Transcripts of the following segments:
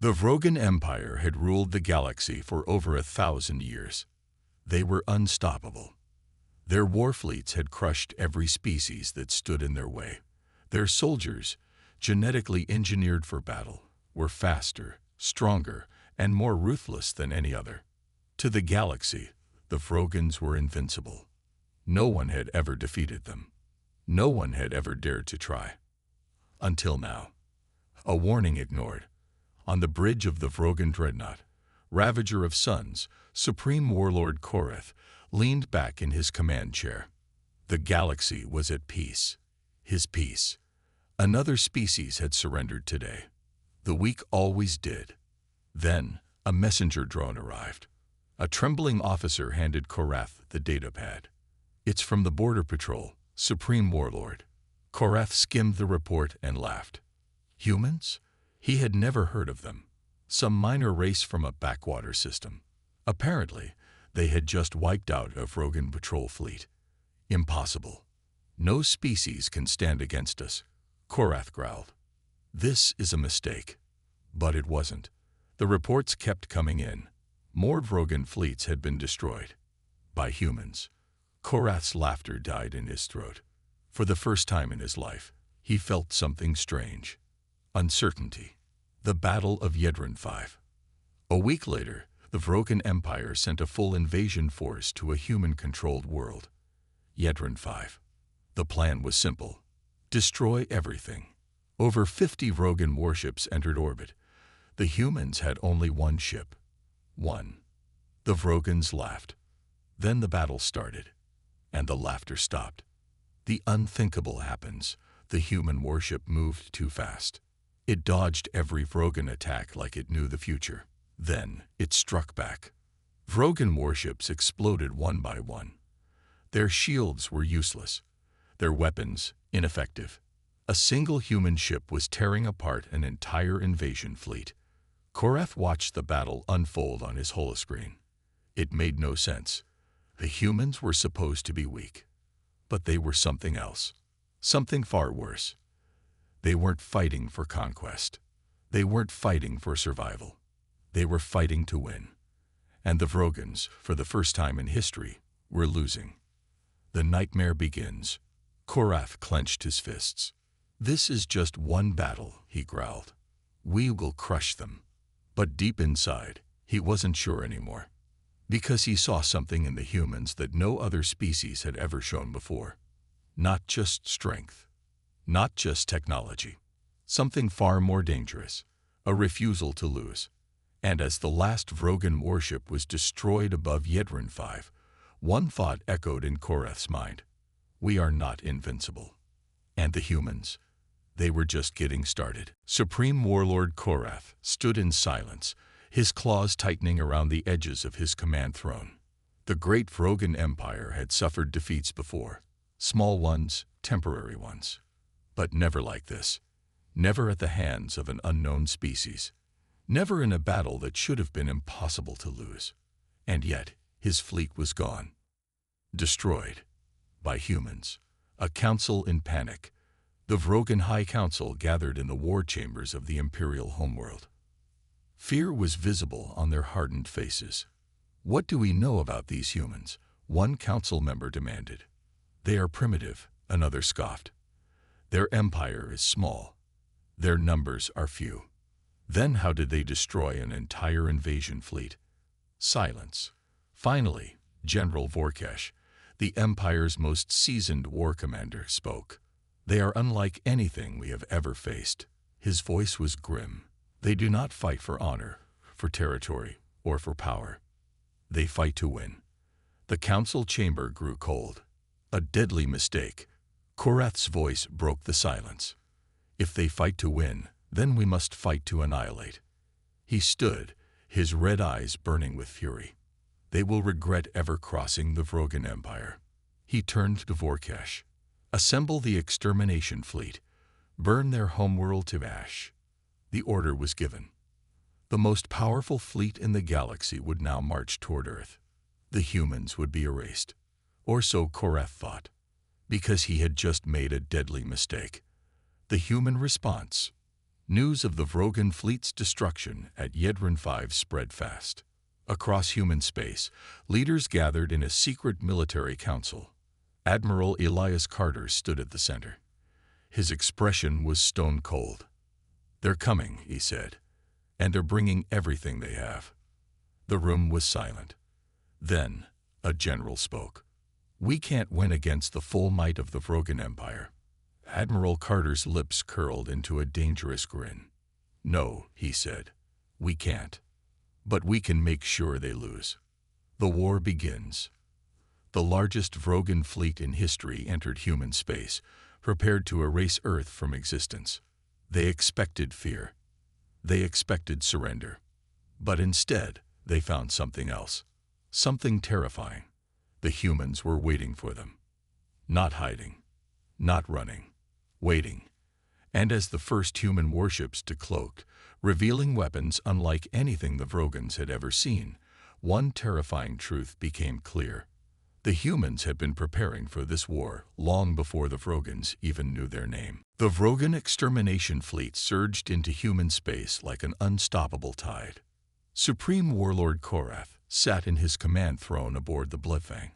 The Vrogan Empire had ruled the galaxy for over 1,000 years. They were unstoppable. Their war fleets had crushed every species that stood in their way. Their soldiers, genetically engineered for battle, were faster, stronger, and more ruthless than any other. To the galaxy, the Vrogans were invincible. No one had ever defeated them. No one had ever dared to try. Until now. A warning ignored. On the bridge of the Vrogan dreadnought, Ravager of Suns, Supreme Warlord Korath leaned back in his command chair. The galaxy was at peace. His peace. Another species had surrendered today. The weak always did. Then, a messenger drone arrived. A trembling officer handed Korath the datapad. "It's from the Border Patrol, Supreme Warlord." Korath skimmed the report and laughed. Humans? He had never heard of them. Some minor race from a backwater system. Apparently, they had just wiped out a Vrogan patrol fleet. Impossible. No species can stand against us, Korath growled. This is a mistake. But it wasn't. The reports kept coming in. More Vrogan fleets had been destroyed. By humans. Korath's laughter died in his throat. For the first time in his life, he felt something strange. Uncertainty. The Battle of Yedrin 5. A week later, the Vrogan Empire sent a full invasion force to a human-controlled world. Yedrin 5. The plan was simple. Destroy everything. Over 50 Vrogan warships entered orbit. The humans had only one ship. One. The Vrogans laughed. Then the battle started. And the laughter stopped. The unthinkable happens. The human warship moved too fast. It dodged every Vrogan attack like it knew the future. Then, it struck back. Vrogan warships exploded one by one. Their shields were useless. Their weapons, ineffective. A single human ship was tearing apart an entire invasion fleet. Korath watched the battle unfold on his holoscreen. It made no sense. The humans were supposed to be weak. But they were something else. Something far worse. They weren't fighting for conquest. They weren't fighting for survival. They were fighting to win. And the Vrogans, for the first time in history, were losing. The nightmare begins. Korath clenched his fists. This is just one battle, he growled. We will crush them. But deep inside, he wasn't sure anymore. Because he saw something in the humans that no other species had ever shown before. Not just strength. Not just technology. Something far more dangerous. A refusal to lose. And as the last Vrogan warship was destroyed above Yedrin 5, one thought echoed in Korath's mind. We are not invincible. And the humans? They were just getting started. Supreme Warlord Korath stood in silence, his claws tightening around the edges of his command throne. The great Vrogan Empire had suffered defeats before. Small ones, temporary ones. But never like this. Never at the hands of an unknown species. Never in a battle that should have been impossible to lose. And yet, his fleet was gone. Destroyed. By humans. A council in panic. The Vrogan High Council gathered in the war chambers of the Imperial homeworld. Fear was visible on their hardened faces. What do we know about these humans? One council member demanded. They are primitive, another scoffed. Their empire is small. Their numbers are few. Then how did they destroy an entire invasion fleet? Silence. Finally, General Vorkesh, the Empire's most seasoned war commander, spoke. They are unlike anything we have ever faced. His voice was grim. They do not fight for honor, for territory, or for power. They fight to win. The council chamber grew cold. A deadly mistake. Korath's voice broke the silence. If they fight to win, then we must fight to annihilate. He stood, his red eyes burning with fury. They will regret ever crossing the Vrogan Empire. He turned to Vorkesh. Assemble the extermination fleet. Burn their homeworld to ash. The order was given. The most powerful fleet in the galaxy would now march toward Earth. The humans would be erased. Or so Korath thought. Because he had just made a deadly mistake. The human response? News of the Vrogan fleet's destruction at Yedrin 5 spread fast. Across human space, leaders gathered in a secret military council. Admiral Elias Carter stood at the center. His expression was stone cold. "They're coming," he said, "and they're bringing everything they have." The room was silent. Then, a general spoke. "We can't win against the full might of the Vrogan Empire." Admiral Carter's lips curled into a dangerous grin. "No," he said, "we can't. But we can make sure they lose." The war begins. The largest Vrogan fleet in history entered human space, prepared to erase Earth from existence. They expected fear. They expected surrender. But instead, they found something else. Something terrifying. The humans were waiting for them. Not hiding. Not running. Waiting. And as the first human warships decloaked, revealing weapons unlike anything the Vrogans had ever seen, one terrifying truth became clear. The humans had been preparing for this war long before the Vrogans even knew their name. The Vrogan extermination fleet surged into human space like an unstoppable tide. Supreme Warlord Korath sat in his command throne aboard the Bloodfang,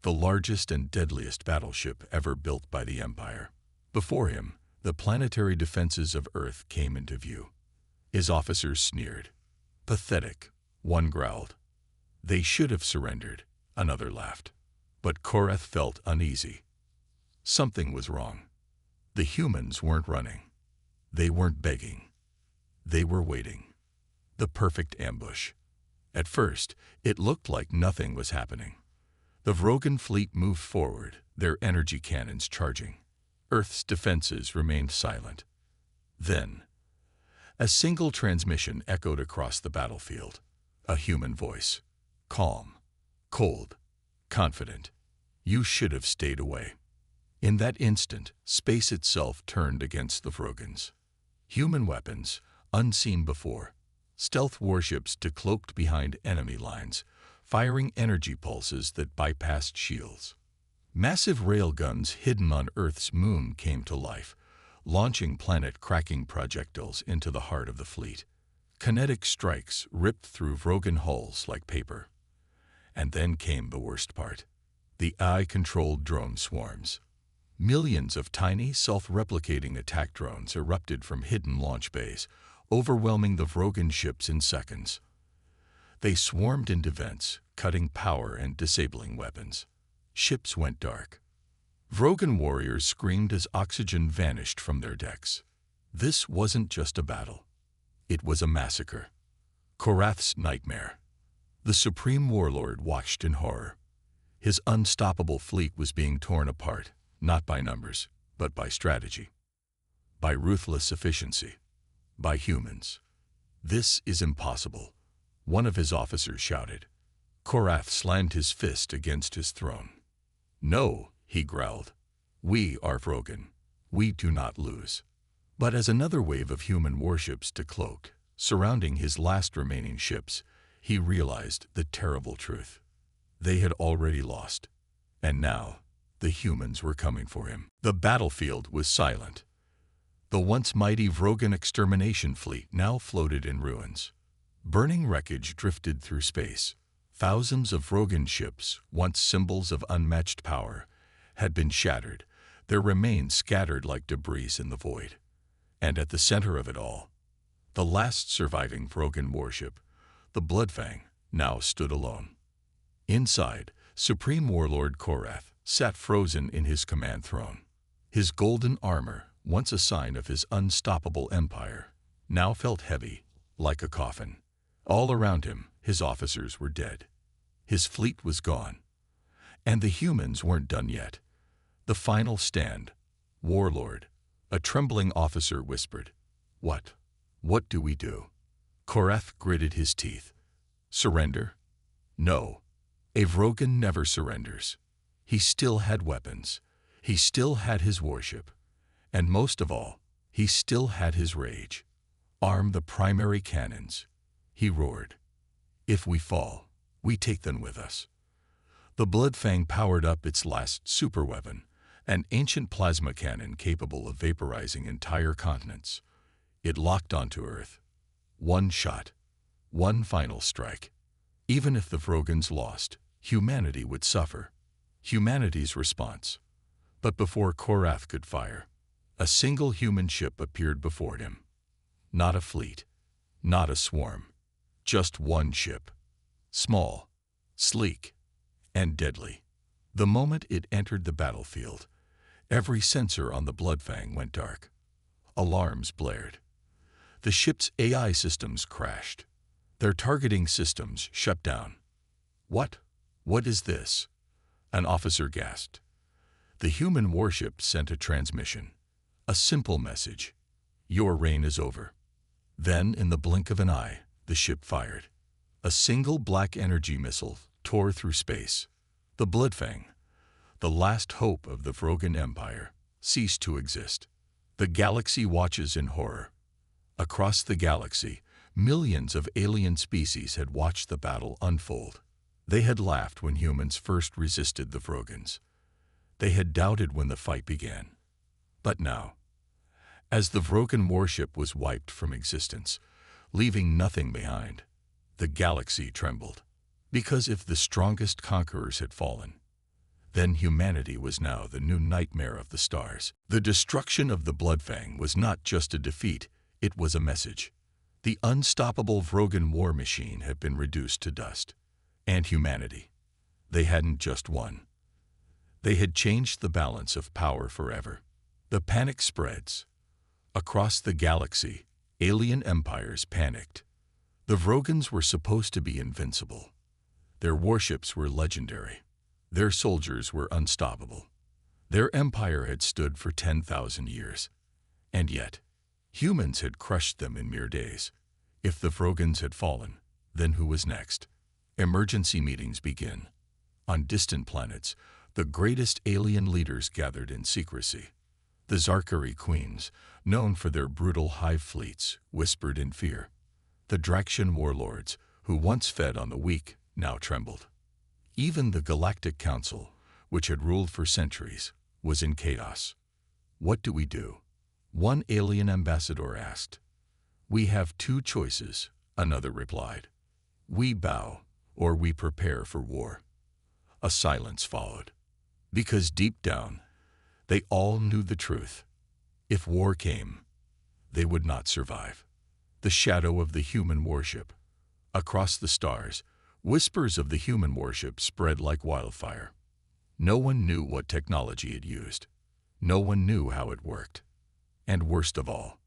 the largest and deadliest battleship ever built by the Empire. Before him, the planetary defenses of Earth came into view. His officers sneered. "Pathetic," one growled. "They should have surrendered," another laughed. But Korath felt uneasy. Something was wrong. The humans weren't running. They weren't begging. They were waiting. The perfect ambush. At first, it looked like nothing was happening. The Vrogan fleet moved forward, their energy cannons charging. Earth's defenses remained silent. Then, a single transmission echoed across the battlefield. A human voice. Calm. Cold. Confident. "You should have stayed away." In that instant, space itself turned against the Vrogans. Human weapons, unseen before. Stealth warships decloaked behind enemy lines, firing energy pulses that bypassed shields. Massive railguns hidden on Earth's moon came to life, launching planet-cracking projectiles into the heart of the fleet. Kinetic strikes ripped through Vrogan hulls like paper. And then came the worst part. The AI-controlled drone swarms. Millions of tiny, self-replicating attack drones erupted from hidden launch bays, overwhelming the Vrogan ships in seconds. They swarmed into vents, cutting power and disabling weapons. Ships went dark. Vrogan warriors screamed as oxygen vanished from their decks. This wasn't just a battle. It was a massacre. Korath's nightmare. The Supreme Warlord watched in horror. His unstoppable fleet was being torn apart, not by numbers, but by strategy. By ruthless efficiency. By humans. "This is impossible," one of his officers shouted. Korath slammed his fist against his throne. "No," he growled. "We are Vrogan. We do not lose." But as another wave of human warships decloaked, surrounding his last remaining ships, he realized the terrible truth. They had already lost. And now, the humans were coming for him. The battlefield was silent. The once mighty Vrogan extermination fleet now floated in ruins. Burning wreckage drifted through space. Thousands of Vrogan ships, once symbols of unmatched power, had been shattered, their remains scattered like debris in the void. And at the center of it all, the last surviving Vrogan warship, the Bloodfang, now stood alone. Inside, Supreme Warlord Korath sat frozen in his command throne. His golden armor, once a sign of his unstoppable empire, now felt heavy, like a coffin. All around him, his officers were dead. His fleet was gone. And the humans weren't done yet. The final stand. "Warlord," a trembling officer whispered. "What? What do we do?" Korath gritted his teeth. "Surrender? No. A Vrogan never surrenders." He still had weapons. He still had his warship. And most of all, he still had his rage. "Arm the primary cannons," he roared. "If we fall, we take them with us." The Bloodfang powered up its last superweapon, an ancient plasma cannon capable of vaporizing entire continents. It locked onto Earth. One shot. One final strike. Even if the Vrogans lost, humanity would suffer. Humanity's response. But before Korath could fire, a single human ship appeared before him. Not a fleet, not a swarm, just one ship. Small, sleek, and deadly. The moment it entered the battlefield, every sensor on the Bloodfang went dark. Alarms blared. The ship's AI systems crashed. Their targeting systems shut down. What? What is this? An officer gasped. The human warship sent a transmission. A simple message. Your reign is over. Then, in the blink of an eye, the ship fired. A single black energy missile tore through space. The Bloodfang, the last hope of the Vrogan Empire, ceased to exist. The galaxy watches in horror. Across the galaxy, millions of alien species had watched the battle unfold. They had laughed when humans first resisted the Vrogans. They had doubted when the fight began. But now, as the Vrogan warship was wiped from existence, leaving nothing behind, the galaxy trembled. Because if the strongest conquerors had fallen, then humanity was now the new nightmare of the stars. The destruction of the Bloodfang was not just a defeat, it was a message. The unstoppable Vrogan war machine had been reduced to dust. And humanity, they hadn't just won. They had changed the balance of power forever. The panic spreads. Across the galaxy, alien empires panicked. The Vrogans were supposed to be invincible. Their warships were legendary. Their soldiers were unstoppable. Their empire had stood for 10,000 years. And yet, humans had crushed them in mere days. If the Vrogans had fallen, then who was next? Emergency meetings begin. On distant planets, the greatest alien leaders gathered in secrecy. The Zarkari queens, known for their brutal hive fleets, whispered in fear. The Draxian warlords, who once fed on the weak, now trembled. Even the Galactic Council, which had ruled for centuries, was in chaos. What do we do? One alien ambassador asked. We have two choices, another replied. We bow, or we prepare for war. A silence followed. Because deep down, they all knew the truth. If war came, they would not survive. The shadow of the human warship. Across the stars, whispers of the human warship spread like wildfire. No one knew what technology it used. No one knew how it worked. And worst of all,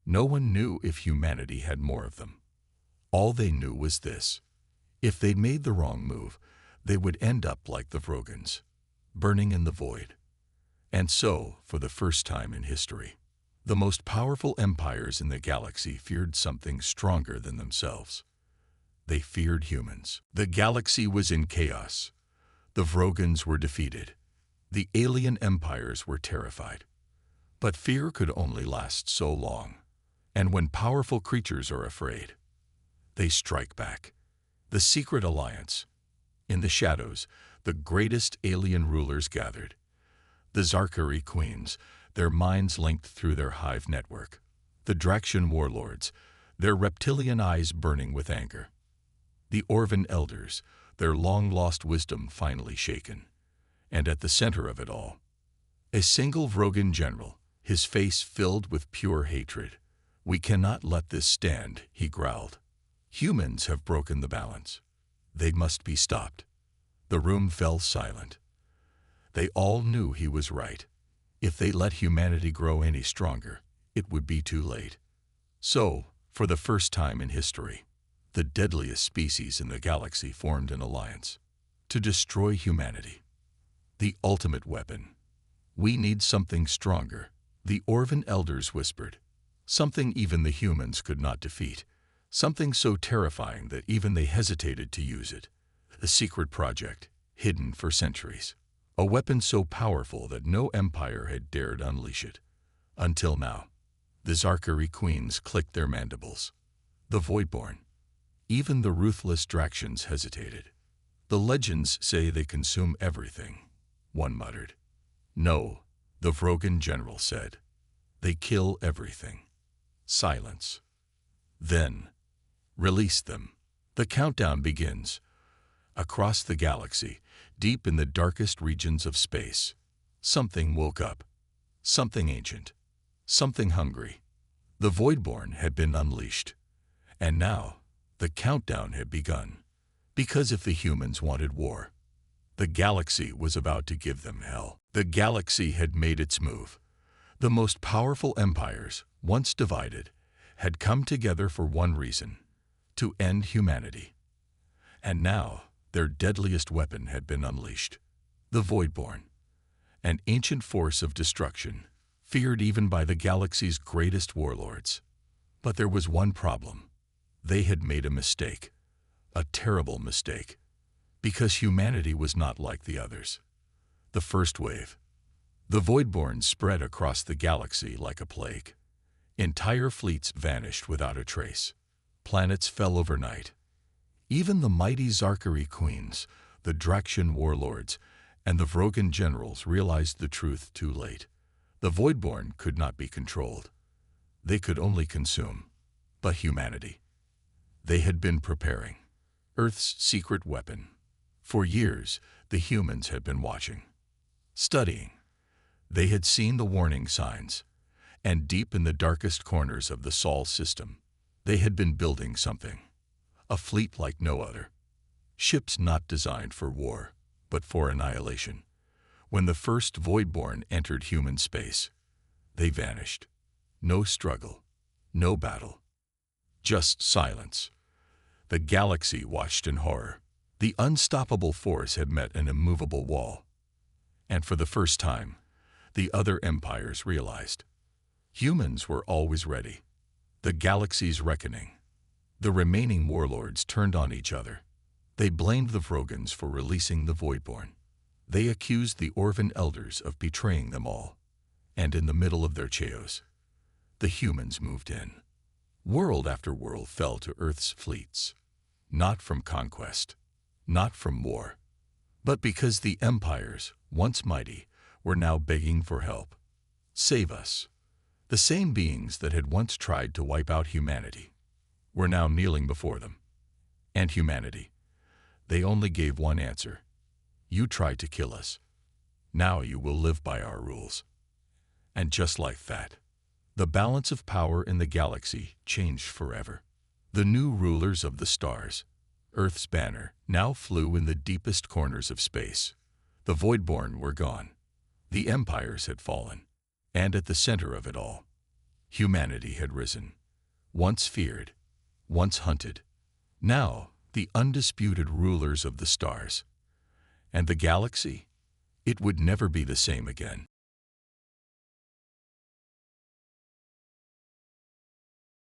no one knew if humanity had more of them. All they knew was this. If they made the wrong move, they would end up like the Vrogans, burning in the void. And so, for the first time in history, the most powerful empires in the galaxy feared something stronger than themselves. They feared humans. The galaxy was in chaos. The Vrogans were defeated. The alien empires were terrified. But fear could only last so long. And when powerful creatures are afraid, they strike back. The secret alliance. In the shadows, the greatest alien rulers gathered. The Zarkari queens, their minds linked through their hive network. The Draxian warlords, their reptilian eyes burning with anger. The Orvan elders, their long-lost wisdom finally shaken. And at the center of it all, a single Vrogan general, his face filled with pure hatred. We cannot let this stand, he growled. Humans have broken the balance. They must be stopped. The room fell silent. They all knew he was right. If they let humanity grow any stronger, it would be too late. So, for the first time in history, the deadliest species in the galaxy formed an alliance to destroy humanity. The ultimate weapon. We need something stronger, the Orvan elders whispered. Something even the humans could not defeat. Something so terrifying that even they hesitated to use it. A secret project, hidden for centuries. A weapon so powerful that no empire had dared unleash it. Until now, the Zarkari queens clicked their mandibles. The Voidborn. Even the ruthless Draxians hesitated. The legends say they consume everything, one muttered. No, the Vrogan general said. They kill everything. silence. Then, release them. The countdown begins. Across the galaxy, deep in the darkest regions of space, something woke up. Something ancient. Something hungry. The Voidborn had been unleashed. And now, the countdown had begun. Because if the humans wanted war, the galaxy was about to give them hell. The galaxy had made its move. The most powerful empires, once divided, had come together for one reason: to end humanity. And now, their deadliest weapon had been unleashed. The Voidborn, an ancient force of destruction, feared even by the galaxy's greatest warlords. But there was one problem. They had made a mistake. A terrible mistake. Because humanity was not like the others. The first wave. The Voidborn spread across the galaxy like a plague. Entire fleets vanished without a trace. Planets fell overnight. Even the mighty Zarkari queens, the Draxian warlords, and the Vrogan generals realized the truth too late. The Voidborn could not be controlled. They could only consume. But humanity. They had been preparing. Earth's secret weapon. For years, the humans had been watching. Studying. They had seen the warning signs. And deep in the darkest corners of the Sol system, they had been building something. A fleet like no other. Ships not designed for war, but for annihilation. When the first Voidborn entered human space, they vanished. No struggle, no battle. Just silence. The galaxy watched in horror. The unstoppable force had met an immovable wall. And for the first time, the other empires realized. Humans were always ready. The galaxy's reckoning. The remaining warlords turned on each other. They blamed the Vrogans for releasing the Voidborn. They accused the Orvan elders of betraying them all. And in the middle of their chaos, the humans moved in. World after world fell to Earth's fleets. Not from conquest, not from war, but because the empires, once mighty, were now begging for help. Save us. The same beings that had once tried to wipe out humanity were now kneeling before them. And humanity. They only gave one answer. You tried to kill us. Now you will live by our rules. And just like that, the balance of power in the galaxy changed forever. The new rulers of the stars, Earth's banner, now flew in the deepest corners of space. The Voidborn were gone. The empires had fallen. And at the center of it all, humanity had risen. Once feared, once hunted. Now, the undisputed rulers of the stars. And the galaxy? It would never be the same again.